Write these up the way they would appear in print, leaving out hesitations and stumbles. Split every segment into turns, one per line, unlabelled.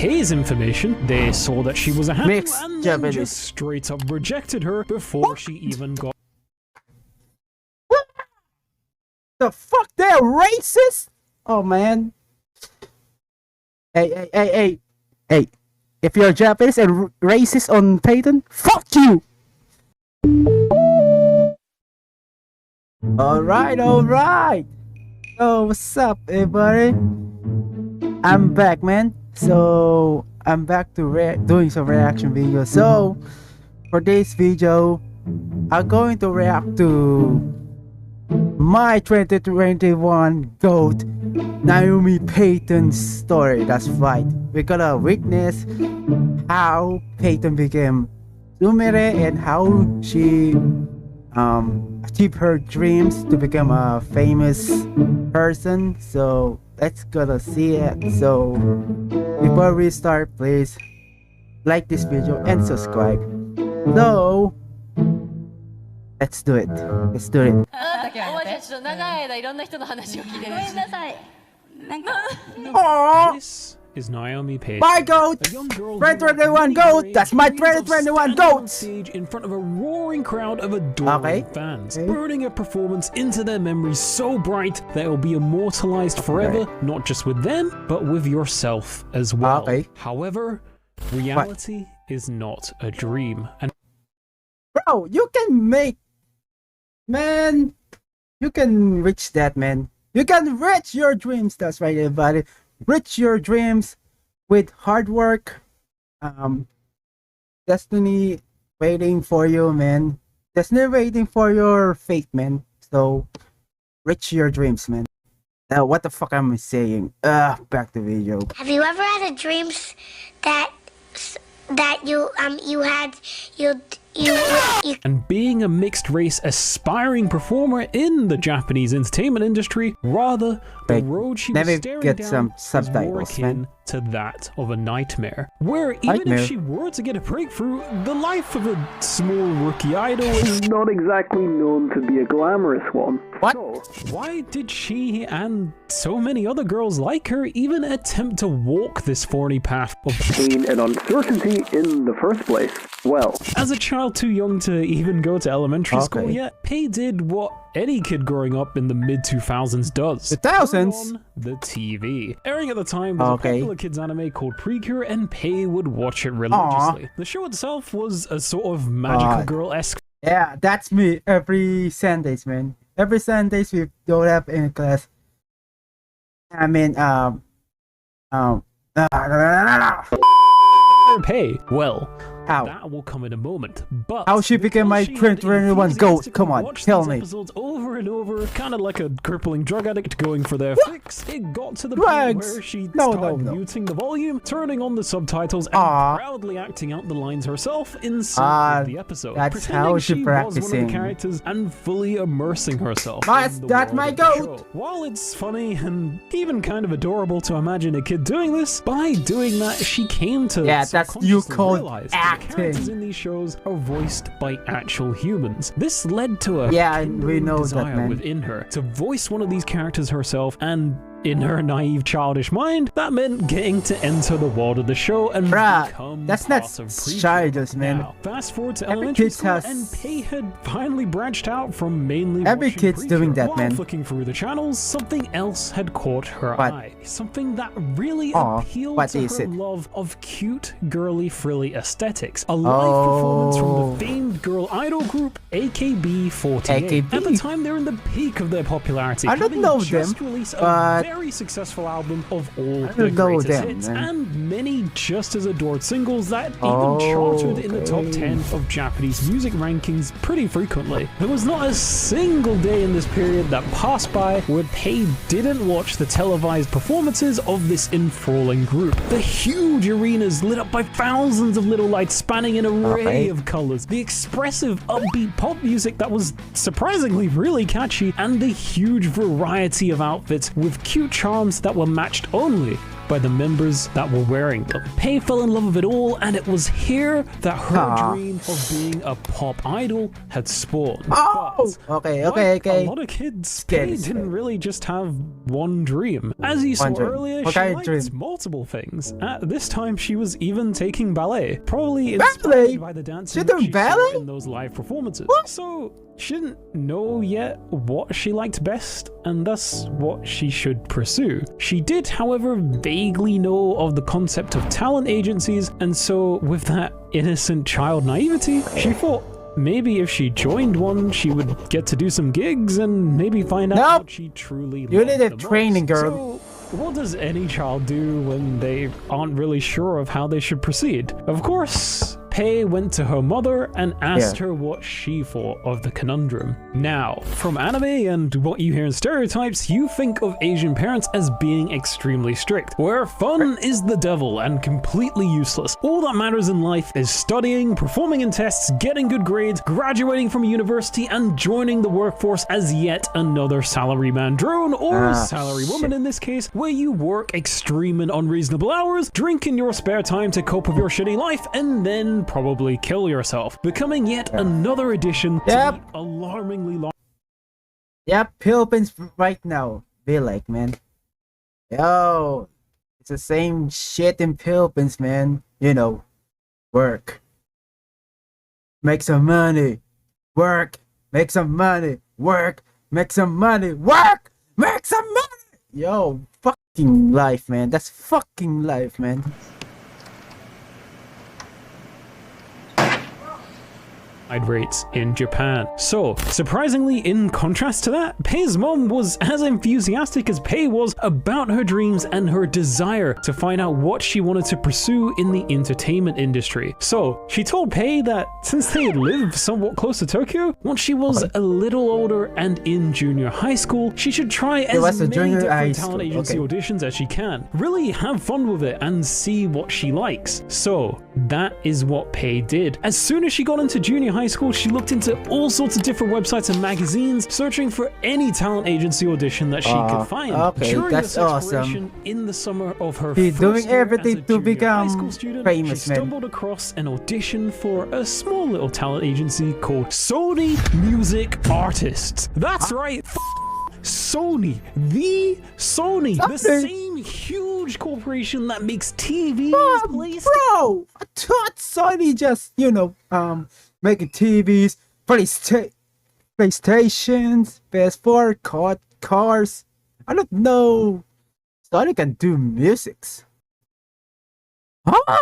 Pei's information, they saw that she was a handle
Mixed
and then
Japanese.
just straight up rejected her before she even got.
The fuck? They're racist? Oh man. Hey. If you're Japanese and racist on Payton, fuck you! Alright. Oh, what's up, everybody? I'm back, man. So, I'm back to doing some reaction videos. So, for this video, I'm going to react to my 2021 GOAT, Naomi Payton's story. That's right. We're gonna witness how Payton became Sumire and how she achieved her dreams to become a famous person. So let's gonna see it. So before we start, please like this video and subscribe. So let's do it. Let's do it.
おばあちゃんちょっと長い間いろんな人の話を聞いてる。ごめんなさい。なんか。
This is Naomi Payton.
My GOAT!
A young girl
2021 GOAT! That's my 2021 GOAT!
Stage in front of a roaring crowd of adoring fans, burning a performance into their memories so bright that it will be immortalized forever, not just with them, but with yourself as well. However, reality is not a dream. And
bro, you can make, man, you can reach that, man. You can reach your dreams. That's right, everybody. Reach your dreams with hard work. Destiny waiting for you, man. Destiny waiting for your fate, man. So reach your dreams, man. What the fuck am I saying? Back to video.
Have you ever had a dreams that
And being a mixed race aspiring performer in the Japanese entertainment industry, rather, the road she was staring down was more akin to that of a nightmare. Where even if she were to get a breakthrough, the life of a small rookie idol is
not exactly known to be a glamorous one.
What?
So,
why did she and so many other girls like her even attempt to walk this thorny path of
pain and uncertainty in the first place? Well,
as a child too young to even go to elementary school yet, Pei did what any kid growing up in the mid-2000s does.
The thousands?
On the TV. Airing at the time was a popular kids anime called Precure, and Pei would watch it religiously. The show itself was a sort of magical girl-esque.
Yeah, that's me every Sundays, man. Every Sundays we don't have any class. I mean,
Pei. Well, that will come in a moment. But
how she became my 2021 GOAT? Come on, tell me.
Episodes over and over, kind of like a crippling drug addict going for their fix. It got to the point where she started muting the volume, turning on the subtitles, and proudly acting out the lines herself in sync with the episode.
That's how she practicing.
Was one of the characters and fully immersing herself.
That's my GOAT.
While it's funny and even kind of adorable to imagine a kid doing this, by doing that, she came to
that's you call acting.
Characters in these shows are voiced by actual humans. This led to a
we know
desire
that, man.
within her to voice one of these characters herself, and in her naive childish mind, that meant getting to enter the world of the show and become
that's not
part of
childish, man.
Now, fast forward to elementary school, and Pei had finally branched out from mainly
every kid's doing that,
while
man.
flicking through the channels, something else had caught her eye. Something that really appealed to her love of cute, girly, frilly aesthetics. A live performance from the famed girl idol group AKB48. At the time, they're in the peak of their popularity.
I don't know them, but
very successful album of all their greatest hits, and many just as adored singles that even charted in the top 10 of Japanese music rankings pretty frequently. There was not a single day in this period that passed by where Pei didn't watch the televised performances of this enthralling group. The huge arenas lit up by thousands of little lights spanning an array of colors, the expressive upbeat pop music that was surprisingly really catchy, and the huge variety of outfits with cute charms that were matched only by the members that were wearing them. Pay fell in love with it all, and it was here that her dream of being a pop idol had spawned.
Oh, okay.
A lot of kids, Pay didn't really just have one dream. As you saw earlier, she liked multiple things. At this time, she was even taking ballet, probably inspired by the dancing she saw in those live performances. So she didn't know yet what she liked best, and thus what she should pursue. She did, however, vaguely know of the concept of talent agencies, and so with that innocent child naivety, she thought maybe if she joined one, she would get to do some gigs and maybe find out what she truly loved.
You need a training, girl.
So, what does any child do when they aren't really sure of how they should proceed? Of course, Pay went to her mother and asked her what she thought of the conundrum. Now, from anime and what you hear in stereotypes, you think of Asian parents as being extremely strict, where fun is the devil and completely useless. All that matters in life is studying, performing in tests, getting good grades, graduating from a university, and joining the workforce as yet another salaryman drone, or salary woman in this case, where you work extreme and unreasonable hours, drink in your spare time to cope with your shitty life, and then probably kill yourself, becoming yet another addition to the alarmingly long.
Philippines right now be like, man. Yo, it's the same shit in Philippines, man. You know, work, make some money, work, make some money, work, make some money, work, make some money. Yo, fucking life, man. That's fucking life, man.
Rates in Japan. So, surprisingly, in contrast to that, Pei's mom was as enthusiastic as Pei was about her dreams and her desire to find out what she wanted to pursue in the entertainment industry. So, she told Pei that since they lived somewhat close to Tokyo, once she was a little older and in junior high school, she should try as many different talent agency auditions as she can. Really have fun with it and see what she likes. So, that is what Pei did. As soon as she got into junior high school, she looked into all sorts of different websites and magazines, searching for any talent agency audition that she could find. During
that's
this exploration, in the summer of her
She's
first
doing
year
everything
as a
to
junior
become
high school student,
famous,
she stumbled across an audition for a small little talent agency called Sony Music Artists. That's right. Sony, the same huge corporation that makes TVs,
bro, I thought Sony just, making TVs, PlayStations, PS4, cars. I don't know. Sony can do musics. Huh?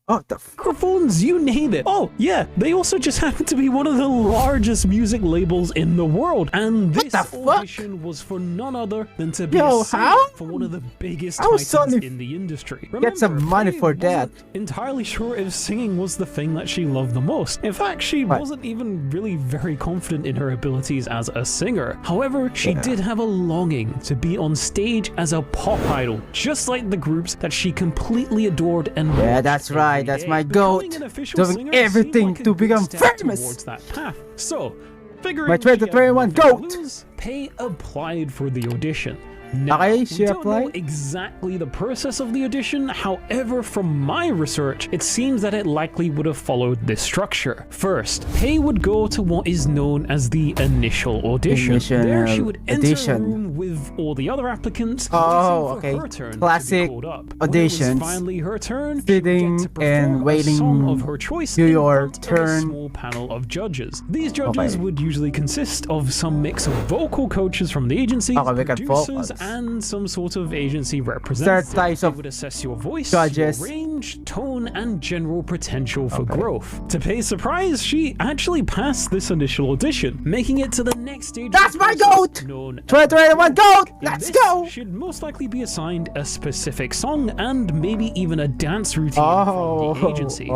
Oh, the
microphones, you name it. Oh, yeah, they also just happen to be one of the largest music labels in the world. And this audition was for none other than to be a singer for one of the biggest titans in the industry. Remember,
get some money for that.
Entirely sure if singing was the thing that she loved the most. In fact, she wasn't even really very confident in her abilities as a singer. However, she did have a longing to be on stage as a pop idol, just like the groups that she completely adored and
that's right. That's my goat. Doing everything to become famous.
That path. So, figuring
my 2021 goat.
Pei applied for the audition. Now,
she
don't know exactly the process of the audition. However, from my research, it seems that it likely would have followed this structure. First, Pei would go to what is known as the initial audition. There, she would enter a room with all the other applicants. Her turn
classic auditions.
Finally, her turn.
Sitting and waiting
song of her choice
to your
A
turn.
small panel of judges. These judges would usually consist of some mix of vocal coaches from the agency, producers, and some sort of agency representative.
Types of
would assess your voice,
judges.
your range, tone, and general potential for growth. To Pei's surprise, she actually passed this initial audition, making it to the next stage.
That's my goat! 2021 goat! Let's go!
She'd most likely be assigned a specific song and maybe even a dance routine from the agency.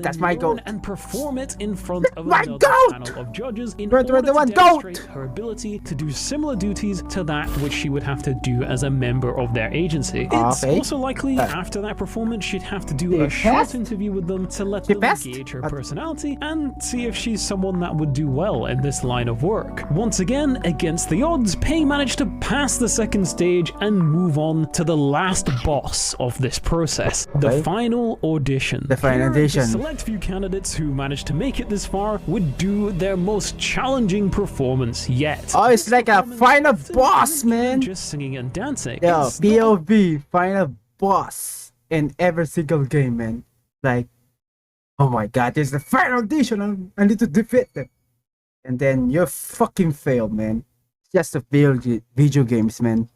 That's my goat.
And perform it in front of another panel of judges in
2021
order to demonstrate her ability to do similar duties to that which she would have have to do as a member of their agency. It's also likely after that performance she'd have to do a short interview with them to let them gauge her personality and see if she's someone that would do well in this line of work. Once again, against the odds, Pay managed to pass the second stage and move on to the last boss of this process, the final audition.
The final audition.
The select few candidates who managed to make it this far would do their most challenging performance yet.
Oh, it's like a final boss, man.
Just singing and dancing.
Yo, POV, final boss in every single game, man. Like, oh my god, this is the final audition. I need to defeat them. And then you fucking failed, man. It's just a video games, man.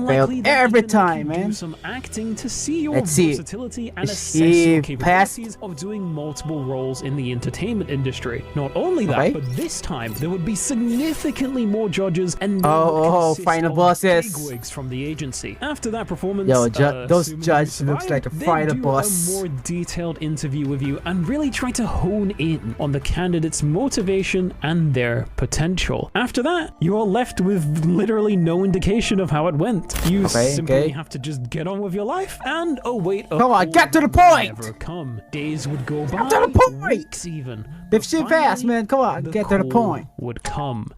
Failed every time, man.
Do some acting to see your
Let's see.
versatility and assess your capabilities of doing multiple roles in the entertainment industry. Not only that, but this time there would be significantly more judges and
final bosses,
bigwigs from the agency. After that performance,
those judges looks like a final boss.
A more detailed interview with you and really try to hone in on the candidate's motivation and their potential. After that, you are left with literally no indication of how it went. You simply have to just get on with your life and await a
come on, get to the point.
Never come. Days would go by,
get to the point.
Weeks even.
If she fast, man, come on, get to the point.
Would come.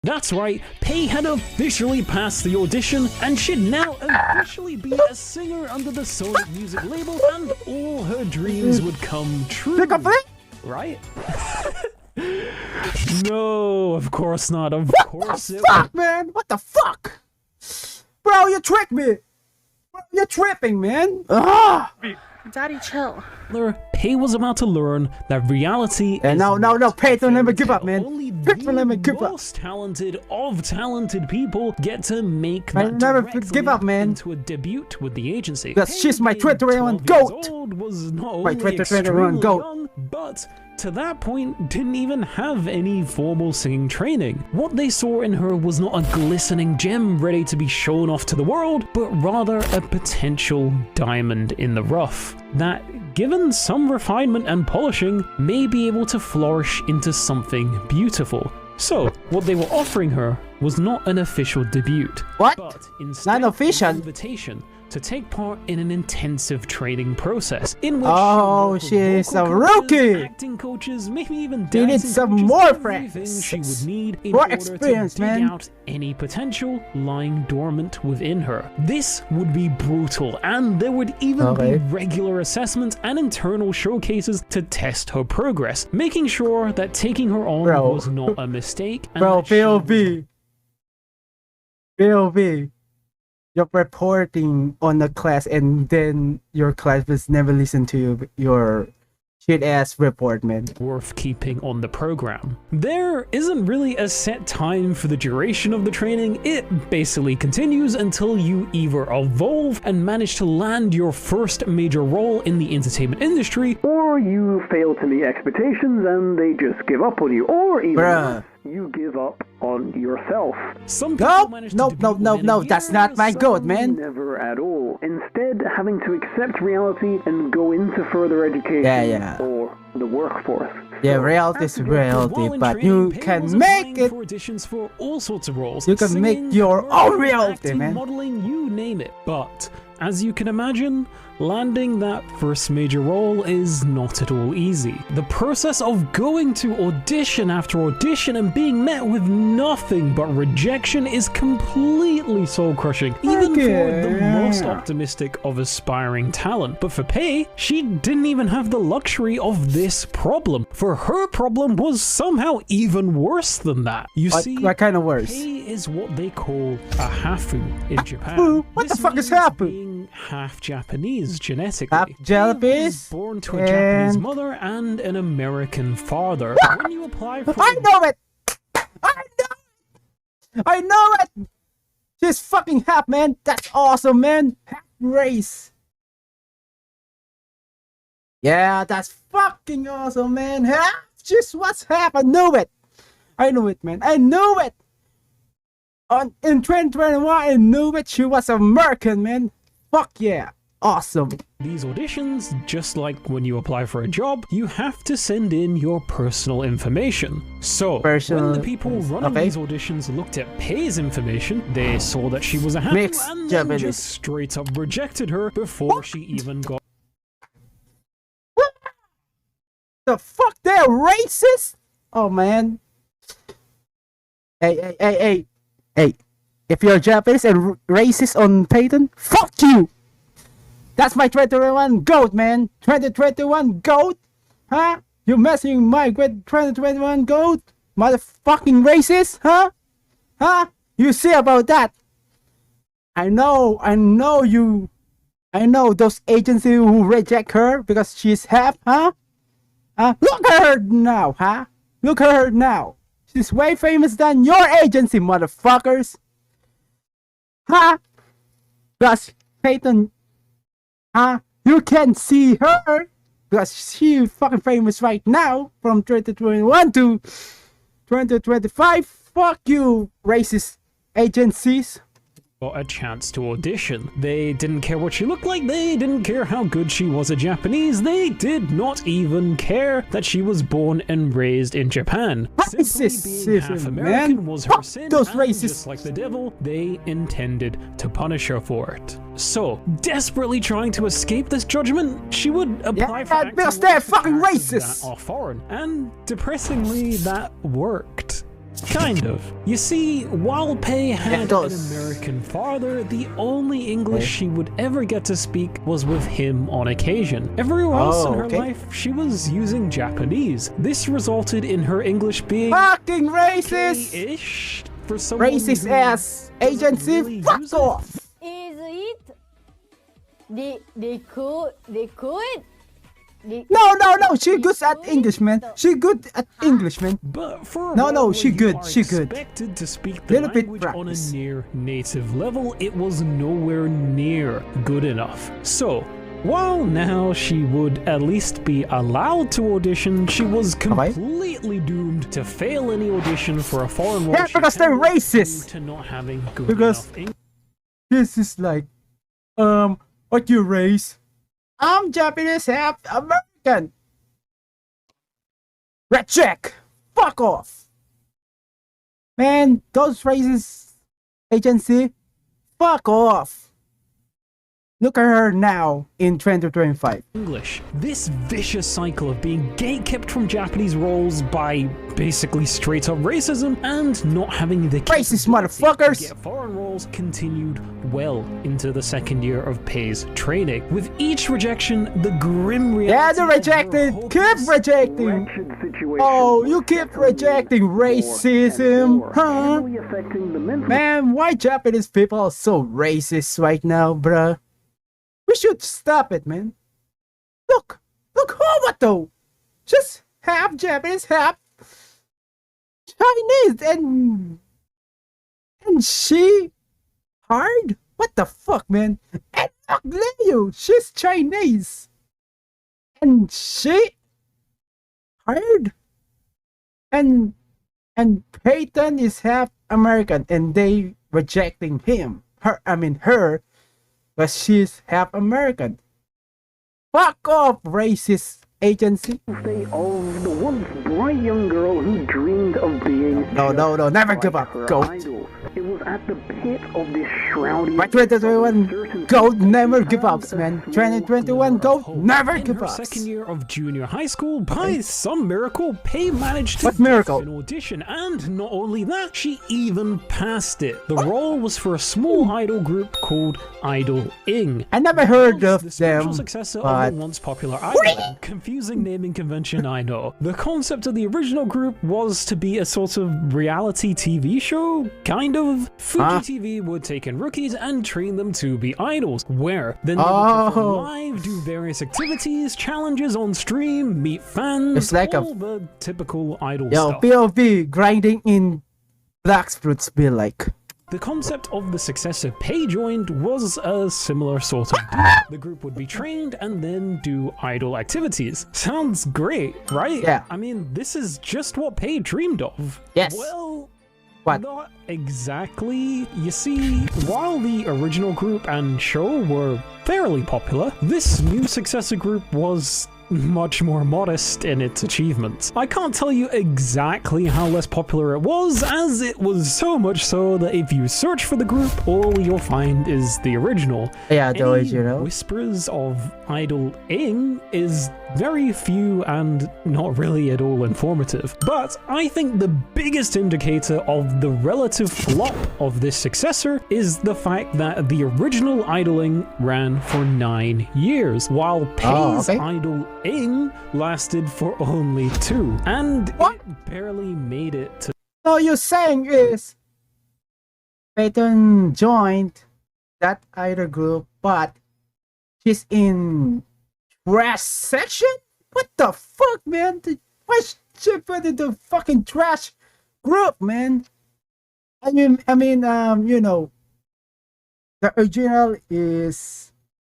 That's right, Pay had officially passed the audition and should now officially be a singer under the Sonic music label, and all her dreams would come true. Right? No, of course not. Of course it
fuck, man? What the fuck? Bro, you tricked me. Bro, you're tripping, man.
Daddy, chill.
Pay was about to learn that reality is
no, Pay, don't let me give up, man.
Only
the
most talented of talented people get to make
I
that
never
direct
give up,
leap
man.
into a debut with the agency.
Because she's my 21 goat.
Was not
my
only
21 goat.
young, but to that point didn't even have any formal singing training. What they saw in her was not a glistening gem ready to be shown off to the world, but rather a potential diamond in the rough that, given some refinement and polishing, may be able to flourish into something beautiful. So, what they were offering her was not an official debut, but instead
not official.
an invitation to take part in an intensive training process in which
she's a rookie.
Acting coaches, maybe even
they need some more
practice. She would need in
more
order
experience,
to dig
man.
out any potential lying dormant within her. This would be brutal, and there would even be regular assessments and internal showcases to test her progress, making sure that taking her on was not a mistake. And
POV. You're reporting on the class and then your class will never listen to your shit ass report, man.
Worth keeping on the program. There isn't really a set time for the duration of the training. It basically continues until you either evolve and manage to land your first major role in the entertainment industry,
or you fail to meet expectations and they just give up on you, or even you give up on yourself.
Some people
no, that's not my goal, man.
Never at all. Instead, having to accept reality and go into further education or the workforce.
Yeah, reality is reality, but you can make it.
For auditions for all sorts of roles.
You can make your own reality, man.
Modeling, you name it. But as you can imagine, landing that first major role is not at all easy. The process of going to audition after audition and being met with nothing but rejection is completely soul-crushing, even for the most optimistic of aspiring talent. But for Pay, she didn't even have the luxury of this problem. For her problem was somehow even worse than that. You see,
what kind of worse?
Pay is what they call a hafu in Japan.
What the fuck is hafu?
Being half Japanese genetically.
Half Japanese?
Born to a Japanese mother and an American father. When you apply for
I know it! I know it! She's fucking half, man. That's awesome, man. Half race. Yeah, that's fucking awesome, man. Half. Just what's half. I knew it. I knew it, man. I knew it. In 2021, I knew it. She was American, man. Fuck yeah. awesome.
These auditions, just like when you apply for a job, you have to send in your personal information. So, when the people running these auditions looked at Pei's information, they saw that she was a handle and then just straight up rejected her before she even got...
What the fuck? They're racist? Oh, man. Hey. If you're Japanese and racist on Payton, fuck you! That's my 2021 GOAT, man! 2021 GOAT? Huh? You messing my 2021 GOAT? Motherfucking racist? Huh? Huh? You see about that? I know those agencies who reject her because she's half, huh? Look at her now, huh? Look at her now. She's way famous than your agency, motherfuckers. Huh? Because Payton, you can see her because she's fucking famous right now from 2021 to 2025. Fuck you, racist agencies.
Got a chance to audition. They didn't care what she looked like, they didn't care how good she was at Japanese, they did not even care that she was born and raised in Japan. Simply being half American was her sin,
those
and
racists.
Just like the devil, they intended to punish her for it. So, desperately trying to escape this judgment, she would apply for acting
because they're
roles for
fucking
characters
racist.
that are foreign, and depressingly, that worked. Kind of. You see, while Pei had an American father, the only English she would ever get to speak was with him on occasion. Everywhere else in her life, she was using Japanese. This resulted in her English being
fucking racist!
Ish for some
racist ass agency, really fuck off!
Is it liquid?
No, she good at English, man. She good at English, man.
But for
she good.
Expected to speak the language on a near native level, it was nowhere near good enough. So, while now she would at least be allowed to audition, she was completely doomed to fail any audition for a foreign role.
Yeah, because they're racist.
To not having good enough English.
This is like, what you race? I'm Japanese, half American. Red check. Fuck off. Man, those racist agency, fuck off. Look at her now in 2025.
English. This vicious cycle of being gatekept from Japanese roles by basically straight up racism and not having the
racist motherfuckers
to get foreign roles continued well into the second year of Pei's training. With each rejection, the grim reality.
Yeah, they rejected. Keep rejecting. Oh, you keep rejecting racism, huh? Man, why Japanese people are so racist right now, bruh? We should stop it, man. Look, Homato! Just half Japanese, half Chinese, and she hard? What the fuck, man? And look, Leo, she's Chinese, and she hard, and Payton is half American, and they rejecting her. But she's half American. Fuck off, racist agency.
Of the once bright young girl who dreamed of being
No, never give up, GOAT.
It was at the pit of this shrouded
By 2021, GOAT never give up, man. 2021, GOAT never give up.
Second year of junior high school, by some miracle, Pei managed to
what miracle?
an audition, and not only that, she even passed it. The role was for a small idol group called Auditioning.
I never heard of
the
them,
successor
but
of the once popular idol. Confusing naming convention, I know. The concept of the original group was to be a sort of reality TV show, kind of. Fuji TV would take in rookies and train them to be idols, where then they would perform live, do various activities, challenges on stream, meet fans,
it's like
all the typical idol
stuff.
stuff.
POV grinding in Black Fruits be like.
The concept of the successor Pei joined was a similar sort of deal. The group would be trained and then do idol activities. Sounds great, right?
Yeah.
I mean, this is just what Pei dreamed of.
Yes.
Well,
What?
Not exactly. You see, while the original group and show were fairly popular, this new successor group was much more modest in its achievements. I can't tell you exactly how less popular it was, as it was so much so that if you search for the group, all you'll find is the original.
Yeah, the original.
Whispers of idling is very few and not really at all informative. But I think the biggest indicator of the relative flop of this successor is the fact that the original idling ran for 9 years, while Pay's idling lasted for only 2, and it barely made it to.
So you're saying is Payton joined that idol group, but she's in trash section? What the fuck, man? Why she put in the fucking trash group, man? I mean, you know, the original is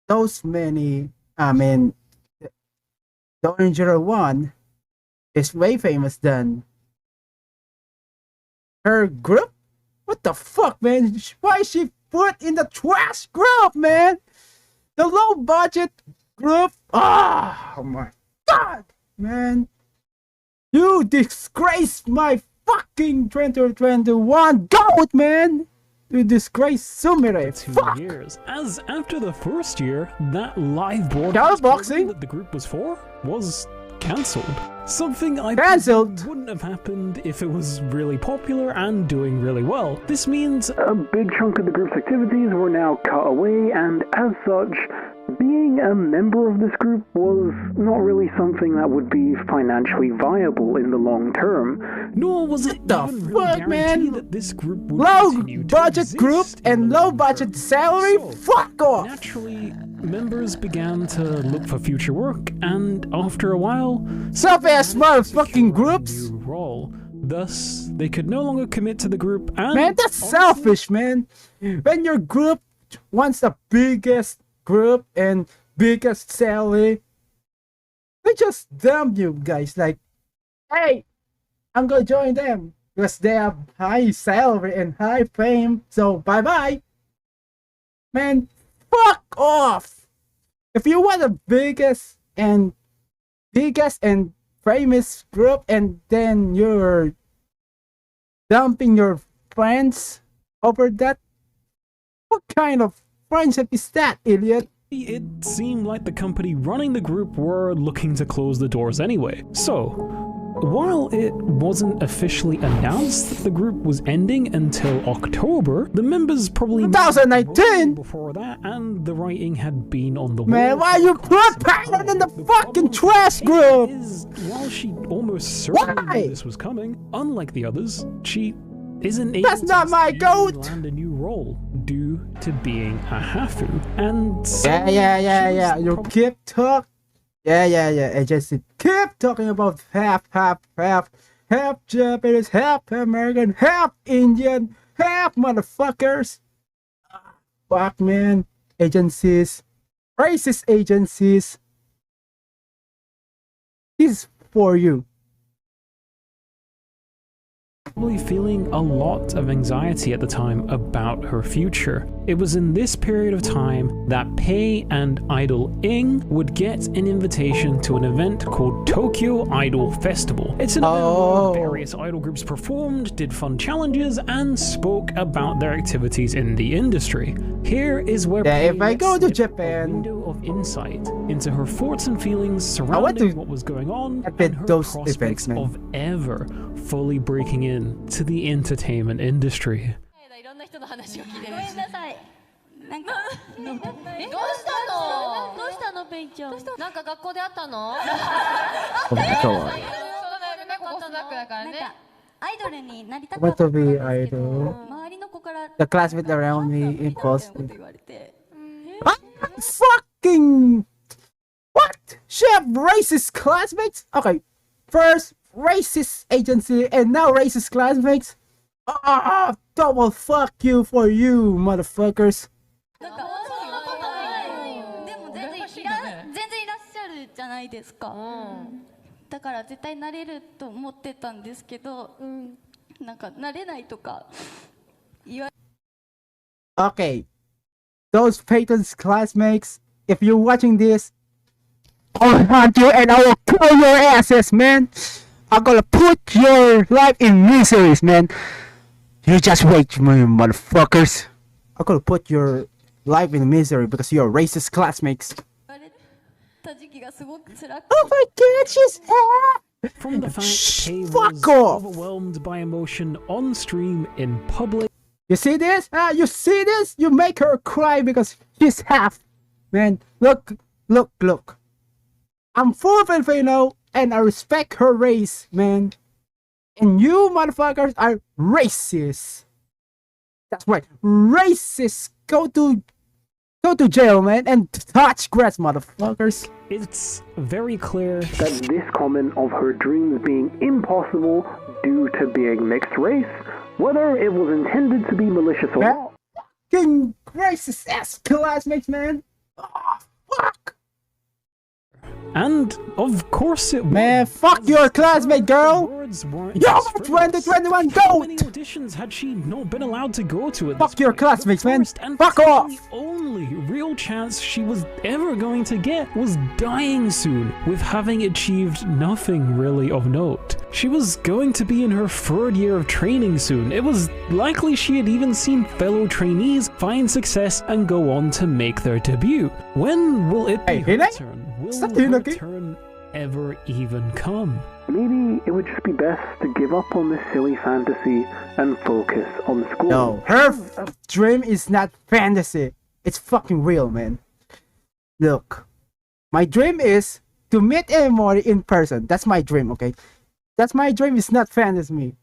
those many. I mean, the original one is way famous than her group. What the fuck, man? Why is she put in the trash group, man? The low budget group. Oh my god, man! You disgrace my fucking 2021 goat, man! You disgrace Sumire.
2 years. As after the first year, that live broadcast that the group was for was cancelled. Something I wouldn't have happened if it was really popular and doing really well. This means
a big chunk of the group's activities were now cut away, and as such, being a member of this group was not really something that would be financially viable in the long term.
Nor was it even really guaranteed that this group would
low
continue to
budget
exist
group and low budget salary?
So,
fuck off!
Naturally, members began to look for future work, and after a while,
self-ass motherfucking groups.
New role. Thus, they could no longer commit to the group. And
man, that's selfish, man. When your group wants the biggest group and biggest salary, they just dump you guys. Like, hey, I'm gonna join them because they have high salary and high fame. So bye bye, man. Fuck off! If you want the biggest and famous group, and then you're dumping your friends over that, what kind of friendship is that, idiot?
It seemed like the company running the group were looking to close the doors anyway. So, while it wasn't officially announced that the group was ending until October, the members probably
2019
before that, and the writing had been on the wall.
Man, why you put Payton in the fucking trash group?
While she almost certainly knew this was coming, unlike the others, she isn't able
That's not my goat!
land a new role due to being a hafu. And so
yeah. You keep talking. Yeah. I just keep talking about half Japanese, half American, half Indian, half motherfuckers. Fuck, man. Agencies, racist agencies. This is for you.
Probably feeling a lot of anxiety at the time about her future. It was in this period of time that Pei and Idol Ing would get an invitation to an event called Tokyo Idol Festival. It's an event where various idol groups performed, did fun challenges, and spoke about their activities in the industry. Here is where
if I go to Japan,
a window of insight into her thoughts and feelings surrounding what was going on and her
those
prospects
events, man.
of ever fully breaking in to the entertainment industry.
いろんな人の話を聞いてる。ごめん
なさい。なんか
どうしたのペイちゃん。なんか学校であったの？そうだよね、ここスナックだからね。
アイドルになりたかったんですけど、周りの子から
The classmates around me in Boston. Fucking what? She have racist classmates? Okay, first racist agency and now racist classmates. Double fuck you for you, motherfuckers.
なんかでも全然いらっしゃるじゃないですか。だから絶対なれると思ってたんですけど、なんか慣れないとか言わ
Okay, those Payton's classmates, if you're watching this, I'll hunt you and I will kill your asses, man. I'm gonna put your life in miseries, man. You just wait, you motherfuckers. I'm gonna put your life in misery because you're racist classmates.
れた時期がすごく辛く
Oh my god, she's
From the fact Kay
fuck
was
off.
overwhelmed by emotion on stream in public.
You see this? You see this? You make her cry because she's half. Man, look. I'm full Filipino and I respect her race, man. And you motherfuckers are racist. That's right, racist. Go to jail, man, and touch grass, motherfuckers.
It's very clear
That this comment of her dreams being impossible due to being mixed race, whether it was intended to be malicious or
Man,
not,
fucking racist ass classmates, man. Oh, fuck.
and of course it
Man,
would.
fuck your classmate, girl.
Words weren't
Yo,
just frivolous.
2021
How many
GOAT.
auditions had she not been allowed to go to at
Fuck
this
your
point?
classmates,
The
man.
first and
Fuck
possibly
off.
only real chance she was ever going to get was dying soon, with having achieved nothing really of note. She was going to be in her 3rd year of training soon. It was likely she had even seen fellow trainees find success and go on to make their debut. When will it be
Hey,
her
Hinay?
turn? Will
Stop
her
Hinay.
turn ever even come?
maybe it would just be best to give up on this silly fantasy and focus on school.
No, her dream is not fantasy. It's fucking real, man. Look, my dream is to meet Emory in person. That's my dream, okay? That's my dream. It's not fantasy.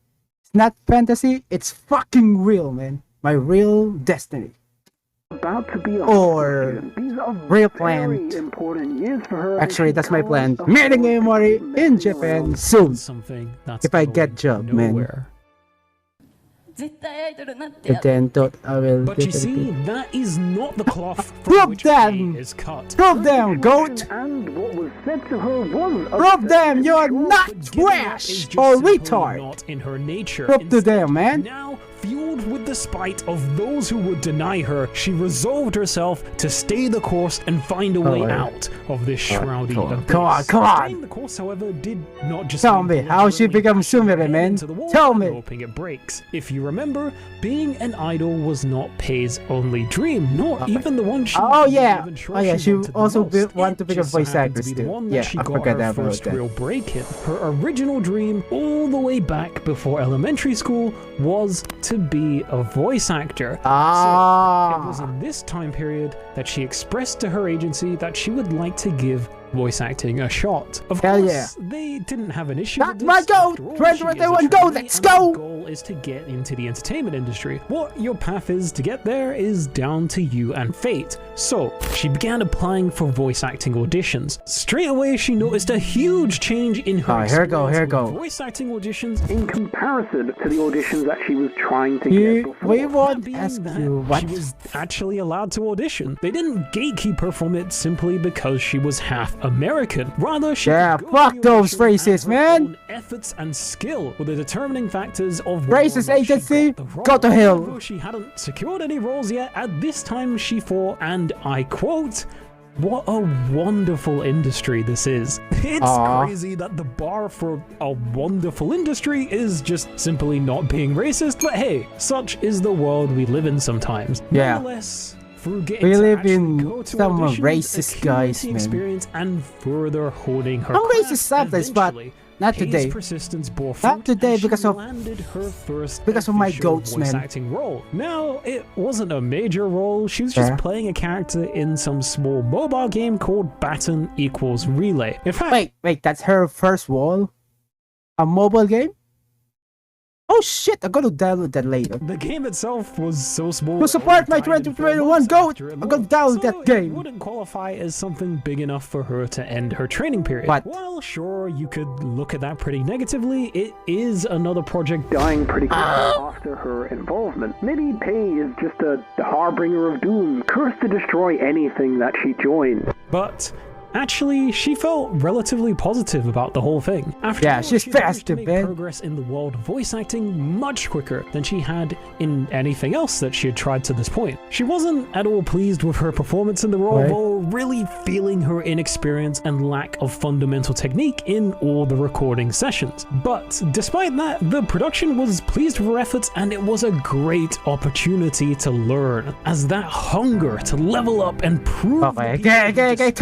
It's not fantasy. It's fucking real, man. My real destiny.
About to be a
Or
student. These are
real
very
plan.
important years for her.
Actually,
and
that's
she
my
can't
plan.
afford
Meeting
to
Emory
be
in
messing
Japan
around.
soon.
Something that's
If I
going
get job, man.
nowhere.
絶対アイドルになってや
And then thought I will
But
get
you see, that is not the cloth
Prove
from which
them!
Kay is cut.
Prove them, goat!
And what was said to her was
Prove them you're
sure,
not
But given that is
trash
just
or
simply
retard.
not in her nature.
Prove to
Instead,
them, man.
Now, fueled with the spite of those who would deny her, she resolved herself to stay the course and find a way
Alright.
out of this shrouding abyss.
Come on, come on.
Staying the course, however, did not just
Tell
mean
me, how she
deliberately
become
bashing her
Sumire,
head
man?
into the wall
Tell
and
me.
hoping it breaks. If you remember, being an idol was not Pei's only dream, not even the one she
Oh
was
yeah,
even sure
oh yeah. She
wanted the
also
most.
want
It
to become
just so
voice
happened
actress
to be the
too.
one that
Yeah,
she
I
got
forgot
her
about
first
that.
real break in. Her original dream, all the way back before elementary school, was to be a voice actor. So it was
Ah,
in this time period that she expressed to her agency that she would like to give voice acting a shot. Of
Hell
course,
yeah.
they didn't have an issue
That's
with
my
this.
goal!
After all, she is a
2021 goal,
trainee,
let's
and her
go!
goal is to get into the entertainment industry. What your path is to get there is down to you and fate. So, she began applying for voice acting auditions. Straight away, she noticed a huge change in her
Alright, here
experience
go.
with voice acting auditions.
In comparison to the auditions that she was trying to
we
get before.
we won't
Being
ask
that
you what.
she was actually allowed to audition. They didn't gatekeep her from it simply because she was half American. Rather, she
Yeah,
could go
fuck
to the
those
audition,
racists,
and her
man.
own efforts and skill were the determining factors of whether or
Racist
not she
agency,
got the role.
go to hell.
Although she hadn't secured any roles yet, at this time she thought, and I quote, "What a wonderful industry this is." It's
Aw.
crazy that the bar for a wonderful industry is just simply not being racist, but hey, such is the world we live in sometimes.
Yeah.
Nonetheless, through getting
We
to
live
actually
in
go to
some
auditions,
racist guys,
accumulating
man.
experience and further honing her
I'm
craft,
racist sometimes, but
eventually,
not
Pay's
today.
persistence bore fruit,
Not today
and she
because of-
landed her first
because of my
official
goats,
voice
man.
acting role. Now, it wasn't a major role. She was just
Yeah.
playing a character in some small mobile game called Baton equals Relay. In fact,
Wait, that's her first wall? A mobile game? Oh shit, I'm gonna download that later.
the game itself was so small.
To
it
support
only
my
tied in 4
2021
months
goal,
after it
I'm gonna
launched,
download
so
that
it
game.
wouldn't qualify as something big enough for her to end her training period.
But-
Well, sure, you could look at that pretty negatively. It is another project.
Dying pretty quickly after her involvement. Maybe Pei is just a harbinger of doom, cursed to destroy anything that she joins.
But Actually, she felt relatively positive about the whole thing. After all,
she's
she managed
fast,
to make
man.
progress in the world of voice acting much quicker than she had in anything else that she had tried to this point. She wasn't at all pleased with her performance in the role,
Right.
while really feeling her inexperience and lack of fundamental technique in all the recording sessions. But despite that, the production was pleased with her efforts, and it was a great opportunity to learn, as that hunger to level up and prove
Okay.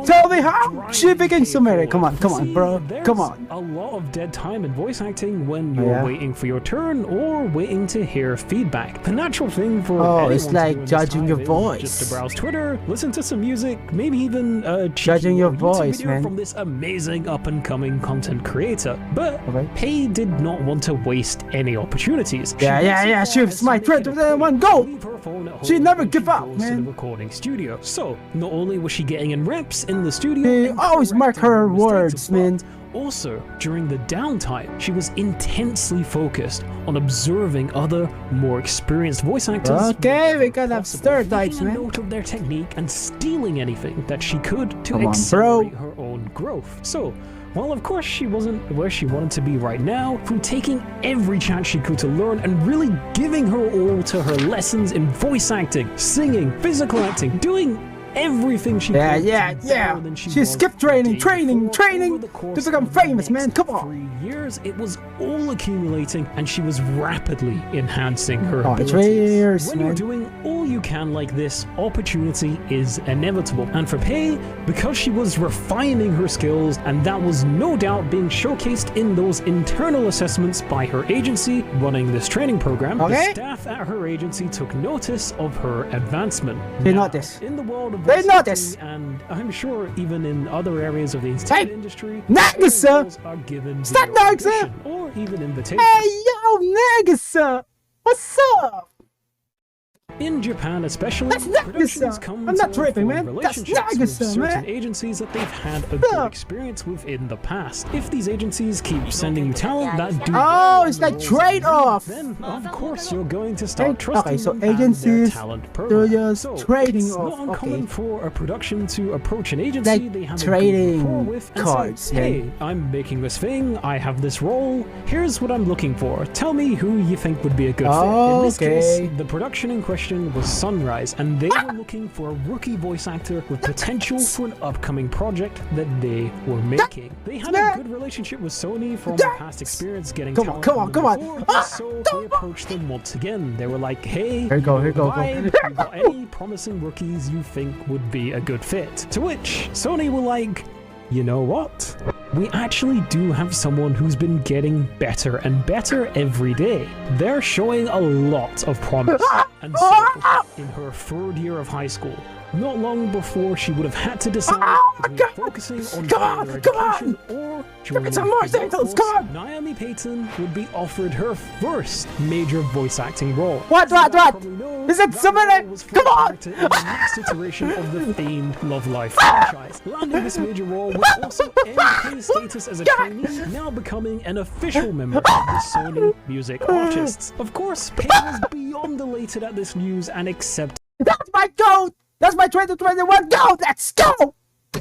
Tell me how she became so married. Come on, bro. Come on.
A lot of dead time in voice acting when you're waiting for your turn or waiting to hear feedback. The natural thing for anyone
it's
to
like
do in this
judging
time
your
is
voice.
just to browse Twitter, listen to some music, maybe even
Judging your voice,
video
man.
from this amazing up-and-coming content creator. But
Okay.
Pei did not want to waste any opportunities.
Yeah. She was my friend to the one goal. She never give up,
To the
man.
recording studio. So not only was she getting in reps in the studio,
She
and
always mark
correcting
her
mistakes,
words,
but
man.
also, during the downtime, she was intensely focused on observing other, more experienced voice actors.
Okay, we gotta have
possible,
stereotypes,
making a
man.
note of their technique and stealing anything that she could to
Come on, bro.
accelerate her own growth. So, while of course she wasn't where she wanted to be right now, through taking every chance she could to learn and really giving her all to her lessons in voice acting, singing, physical acting, doing everything she could to be better than
She
was
skipped
the
training
day before, over the
to
course
become
of the
famous, man.
next
Come on.
3 years, it was all accumulating, and she was rapidly enhancing her
Oh,
abilities.
3 years,
When
man.
you're doing all you can like this, opportunity is inevitable. And for Pei, because she was refining her skills, and that was no doubt being showcased in those internal assessments by her agency running this training program,
Okay.
the staff at her agency took notice of her advancement.
They
Now,
notice.
in the world of
They
voice
notice.
acting, and I'm sure even in other areas of the entertainment industry,
Nagisa!
roles are given
Stop,
via
Nagisa!
audition or even invitation.
Hey, yo, Nagisa! What's up?
In Japan especially,
That's Nagisa.
productions come
I'm not
to
tripping,
form
man. That's
relationships with
Nagisa,
certain
man.
agencies that they've had a good
Yeah.
experience with in the past. If these agencies keep sending you talent that do
Oh,
well
it's
in the
like
roles
trade-off.
that you need, then of course you're going to start
Okay,
trusting
so
them and their
agencies,
talent program.
studios,
So
trading
it's
off,
not uncommon
okay.
for a production to approach an agency
Like
they have a
trading
good rapport with and
cards,
say,
yeah.
hey, I'm making this thing, I have this role, here's what I'm looking for. Tell me who you think would be a good fit. In this case,
Okay.
the production in question was Sunrise, and they were looking for a rookie voice actor with potential for an upcoming project that they were making. They had a good relationship with Sony from their past experience getting
Come on,
talent
come on,
from
come
them
on.
before, so they approached them once again. They were like, hey,
Here you go,
you
here you go,
vibe,
go.
you got any promising rookies you think would be a good fit? To which Sony were like, you know what? We actually do have someone who's been getting better and better every day. They're showing a lot of promise. And so, in her 3rd year of high school, not long before she would have had to decide between focusing on further education or joining
some more
the
titles,
workforce,
come on!
Naomi Payton would be offered her first major voice acting role.
What?
As you probably know,
Is it
that
somebody?
role was for
Come
a
on!
character in the next iteration of the famed Love Life franchise. Landing this major role would also end Pay's status as a trainee, now becoming an official member of the Sony Music Artists. Of course, Pay was beyond elated at this news and accepted
That's my goal! That's my 2021 goal! Let's go!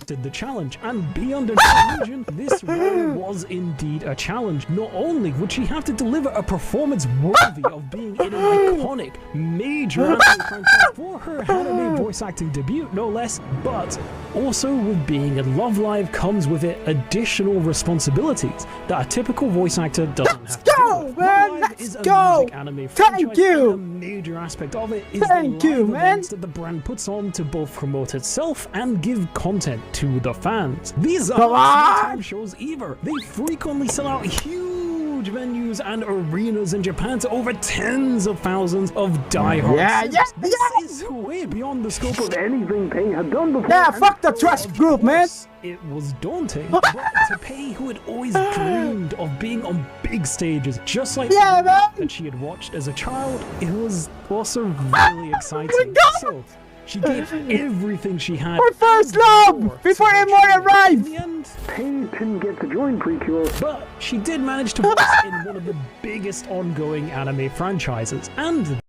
the challenge, and beyond her illusion, this role was indeed a challenge. Not only would she have to deliver a performance worthy of being in an iconic, major anime franchise for her anime voice acting debut, no less, but also with being in Love Live comes with it additional responsibilities that a typical voice actor doesn't have to
go,
deal with.
man,
Love Live
let's
is a
go.
music anime
Thank
franchise,
you.
and a major aspect of it is
Thank
the
you,
live
man.
events that the brand puts on to both promote itself and give content to the fans. These are
Come
not
on!
time shows either. They frequently sell out huge venues and arenas in Japan to over tens of thousands of diehard fans. This is way beyond the scope of
Anything Pei had done before.
Yeah,
and
fuck the
so
trust group, man!
It was daunting, but to Pei, who had always dreamed of being on big stages, just like
Yeah,
the
man.
that she had watched as a child, it was also really exciting.
God.
So, she gave everything she had.
Our first
and
love!
more
Before
to her
Immortal
training.
arrives!
In the end,
Pei didn't get to join Precure.
but she did manage to voice in one of the biggest ongoing anime franchises, and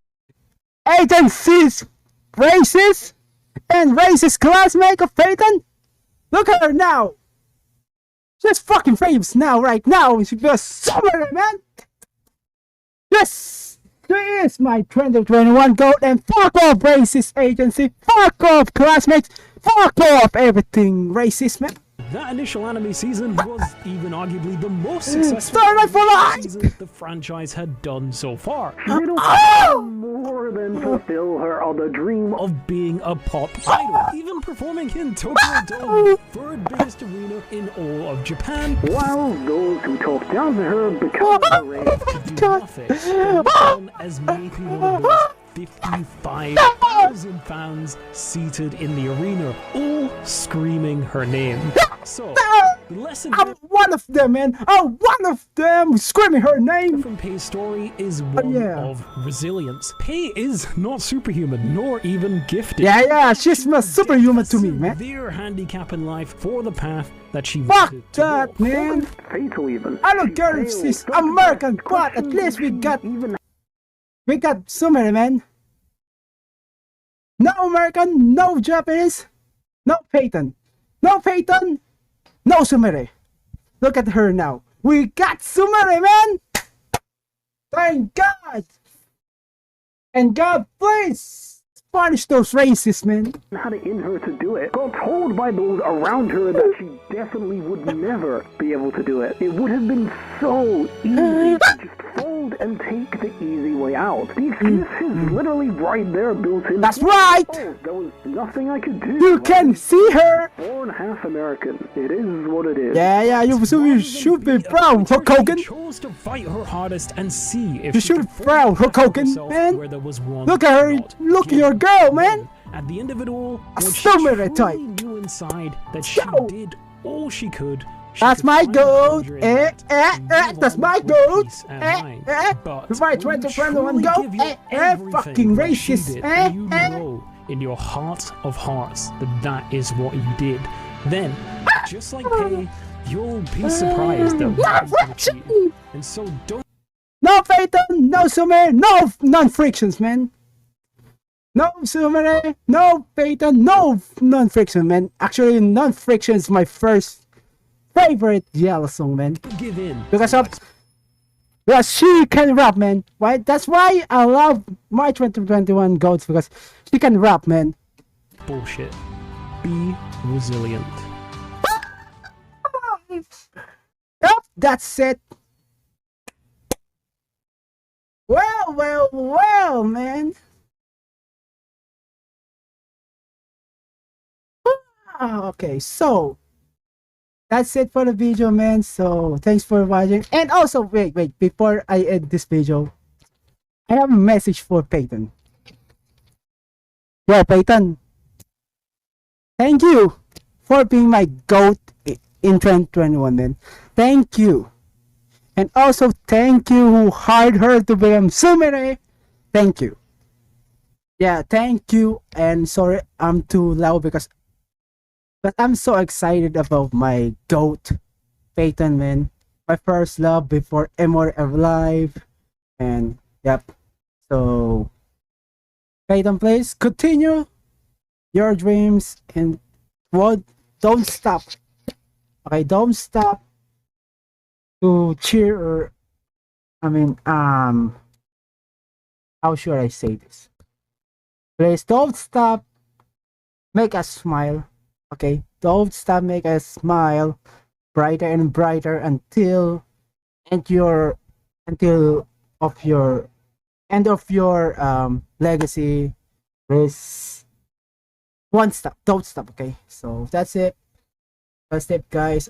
Agencies racist and racist classmate of Payton? Look at her now. She's fucking famous now, right now. She feels summer, man. Yes, she is my 2021 GOAT, and fuck off racist agency. Fuck off classmates. Fuck off everything racist, man.
That initial anime season was even arguably the most successful
Starlight for life!
season the franchise had done so far,
She did also more than fulfill her other dream
of being a pop idol, even performing in Tokyo Dome, the third biggest arena in all of Japan,
while those who talked down to her because of her race
to do nothing but look on as maybe one of those 55,000 fans seated in the arena, all screaming her name. So, the lesson
I'm one of them, man. I'm one of them screaming her name.
from Pay's story is one
yeah.
of resilience. Pay is not superhuman, nor even gifted.
Yeah, she's my superhuman to me, man.
Severe handicap in life for the path that she
Fuck
wanted to
that,
walk.
man.
fatal even.
I don't care if she's American, but at least we got Sumire, man. No American, no Japanese, no Payton. No Payton, no Sumire. Look at her now. We got Sumire, man. Thank God. And God, please punish those racists, man.
Had it in her to do it. Got told by those around her that she definitely would never be able to do it. It would have been so easy to just fold and take the easy way out. The excuse is literally right there built in.
That's right.
Oh, there was nothing I could do.
You can see her.
4 1/2 American. It is what it is.
Yeah, you should be proud, Hulk Hogan.
She chose to fight her hardest and see if
You
she
should
could
be proud, Hulk Hogan,
herself
man.
where there was one
Look at her.
not.
Look at your girl, man.
At the end of it all,
A
when she
Sumire
truly
type.
knew inside that she
Yo.
did all she could. She
That's
could
my
find
goat.
pleasure in that and move
That's
on
my
with
goat.
peace and mind. But
My
when you
2021
truly
goat.
give your everything
Fucking
that she
racist.
did, and you know in your heart of hearts that is what you did, then just like Pay, you'll be surprised that what you achieved. And so don't
No Payton, no Sumire, no non-frictions, man. No Sumire, no Payton, no non-friction, man. Actually, non-friction is my first favorite yellow song, man.
give in.
Because she can rap, man. Right? That's why I love my 2021 goats, because she can rap, man.
Bullshit. Be resilient.
Yep, that's it. Well, man. Okay, so that's it for the video, man. So thanks for watching. And also, wait, before I end this video, I have a message for Payton. Yeah, Payton. Thank you for being my GOAT in 2021, man. Thank you. And also, thank you who hired her to become Sumire. Thank you. Yeah, thank you. And sorry, I'm too loud but I'm so excited about my GOAT, Payton, man. My first love before Immortal Live. And, yep. So, Payton, please continue your dreams and don't stop. Okay, don't stop to cheer or, how should I say this? Please don't stop. Make us smile. Okay, don't stop. Make us smile brighter and brighter until end of your legacy. Please, one stop. Don't stop. Okay, so that's it. That's it, guys.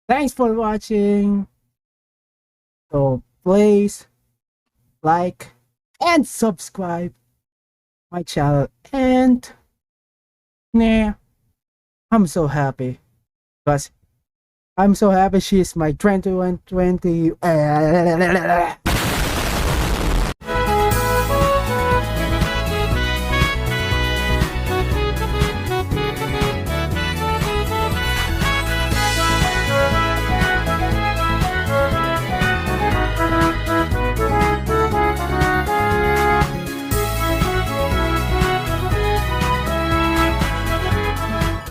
Thanks for watching. So please like and subscribe my channel. And I'm so happy because she's my 2120